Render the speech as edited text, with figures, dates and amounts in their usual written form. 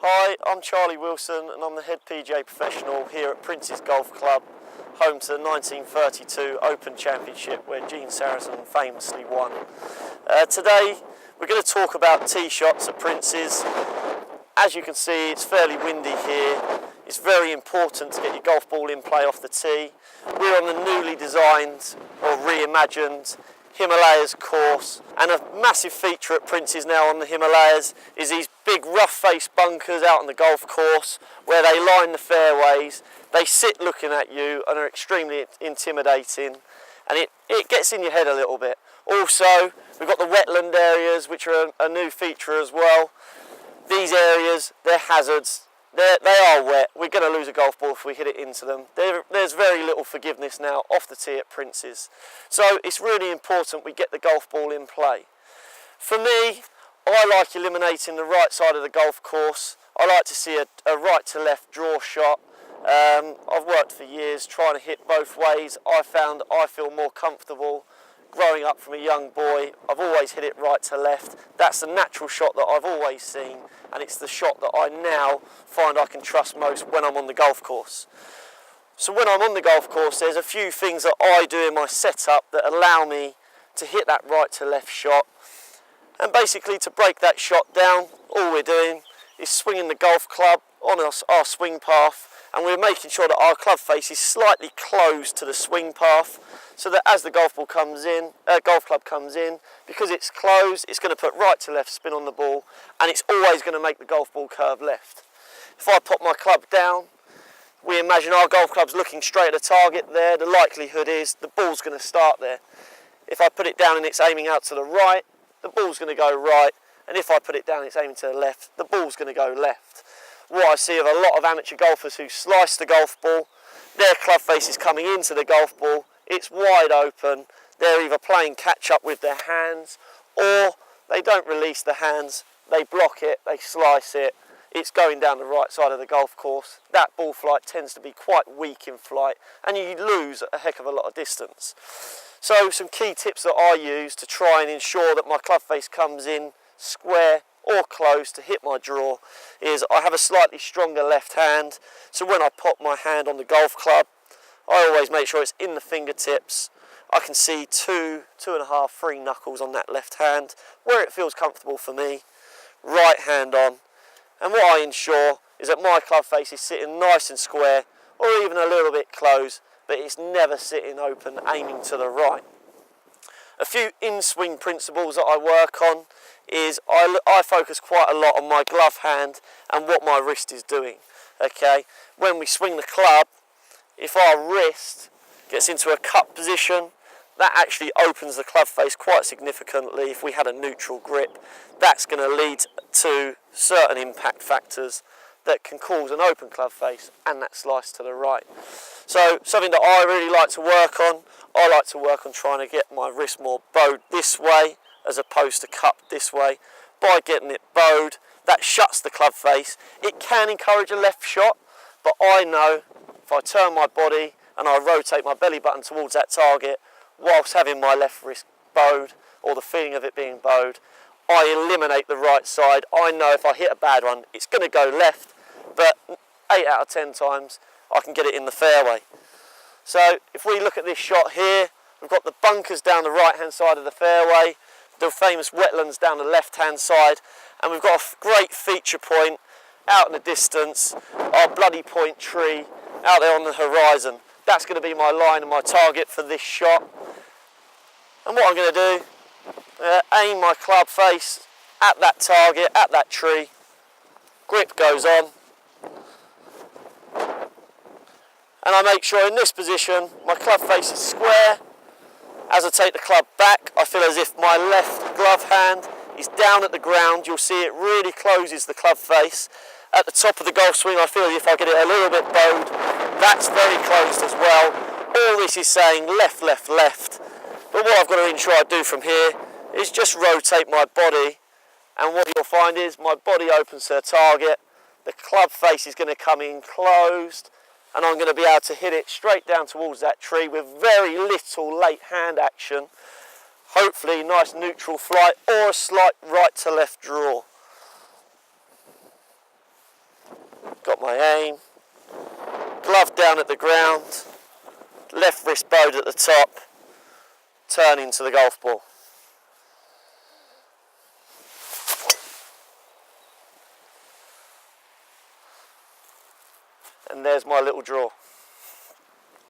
Hi, I'm Charlie Wilson and I'm the head PGA professional here at Prince's Golf Club, home to the 1932 Open Championship where Gene Saracen famously won. Today we're going to talk about tee shots at Prince's. As you can see, it's fairly windy here. It's very important to get your golf ball in play off the tee. We're on the newly designed or reimagined Himalayas course, and a massive feature at Prince's now on the Himalayas is these big rough face bunkers out on the golf course where they line the fairways. They sit looking at you and are extremely intimidating, and it gets in your head a little bit. Also, we've got the wetland areas, which are a new feature as well. These areas, they're hazards. They are wet. We're going to lose a golf ball if we hit it into them. There's very little forgiveness now off the tee at Prince's. So it's really important we get the golf ball in play. For me, I like eliminating the right side of the golf course. I like to see a right to left draw shot. I've worked for years trying to hit both ways. I found I feel more comfortable growing up from a young boy. I've always hit it right to left. That's the natural shot that I've always seen, and it's the shot that I now find I can trust most when I'm on the golf course. So when I'm on the golf course, there's a few things that I do in my setup that allow me to hit that right to left shot. And basically, to break that shot down, all we're doing is swinging the golf club on our swing path, and we're making sure that our club face is slightly closed to the swing path, so that as the golf club comes in, because it's closed, it's going to put right to left spin on the ball, and it's always going to make the golf ball curve left. If I pop my club down, we imagine our golf club's looking straight at the target there. The likelihood is the ball's going to start there. If I put it down and it's aiming out to the right, the ball's going to go right, and if I put it down and it's aiming to the left, the ball's going to go left. What I see of a lot of amateur golfers who slice the golf ball, their club face is coming into the golf ball, it's wide open, they're either playing catch up with their hands, or they don't release the hands, they block it, they slice it, it's going down the right side of the golf course. That ball flight tends to be quite weak in flight, and you lose a heck of a lot of distance. So some key tips that I use to try and ensure that my club face comes in square or close to hit my draw is I have a slightly stronger left hand, so when I pop my hand on the golf club, I always make sure it's in the fingertips. I can see 2.5, 3 knuckles on that left hand, where it feels comfortable for me. Right hand on, and what I ensure is that my club face is sitting nice and square, or even a little bit close, but it's never sitting open, aiming to the right. A few in-swing principles that I work on is I focus quite a lot on my glove hand and what my wrist is doing. Okay, when we swing the club, if our wrist gets into a cup position, that actually opens the club face quite significantly. If we had a neutral grip, that's going to lead to certain impact factors that can cause an open club face and that slice to the right. So something that I really like to work on, I like to work on trying to get my wrist more bowed this way as opposed to cupped this way. By getting it bowed, that shuts the club face. It can encourage a left shot, but I know if I turn my body and I rotate my belly button towards that target whilst having my left wrist bowed, or the feeling of it being bowed, I eliminate the right side. I know if I hit a bad one, it's going to go left, but 8 out of 10 times I can get it in the fairway. So if we look at this shot here, we've got the bunkers down the right hand side of the fairway, the famous wetlands down the left hand side, and we've got a great feature point out in the distance, our bloody point tree out there on the horizon. That's going to be my line and my target for this shot. And what I'm going to do, aim my club face at that target, at that tree, grip goes on, and I make sure in this position my club face is square. As I take the club back, I feel as if my left glove hand is down at the ground. You'll see it really closes the club face. At the top of the golf swing, I feel as if I get it a little bit bowed. That's very closed as well. All this is saying left, left, left. But what I've got to ensure I do from here is just rotate my body, and what you'll find is my body opens to the target, the club face is going to come in closed, and I'm going to be able to hit it straight down towards that tree with very little late hand action. Hopefully nice neutral flight or a slight right to left draw. my aim, glove down at the ground, left wrist bowed at the top, turn into the golf ball. And there's my little draw.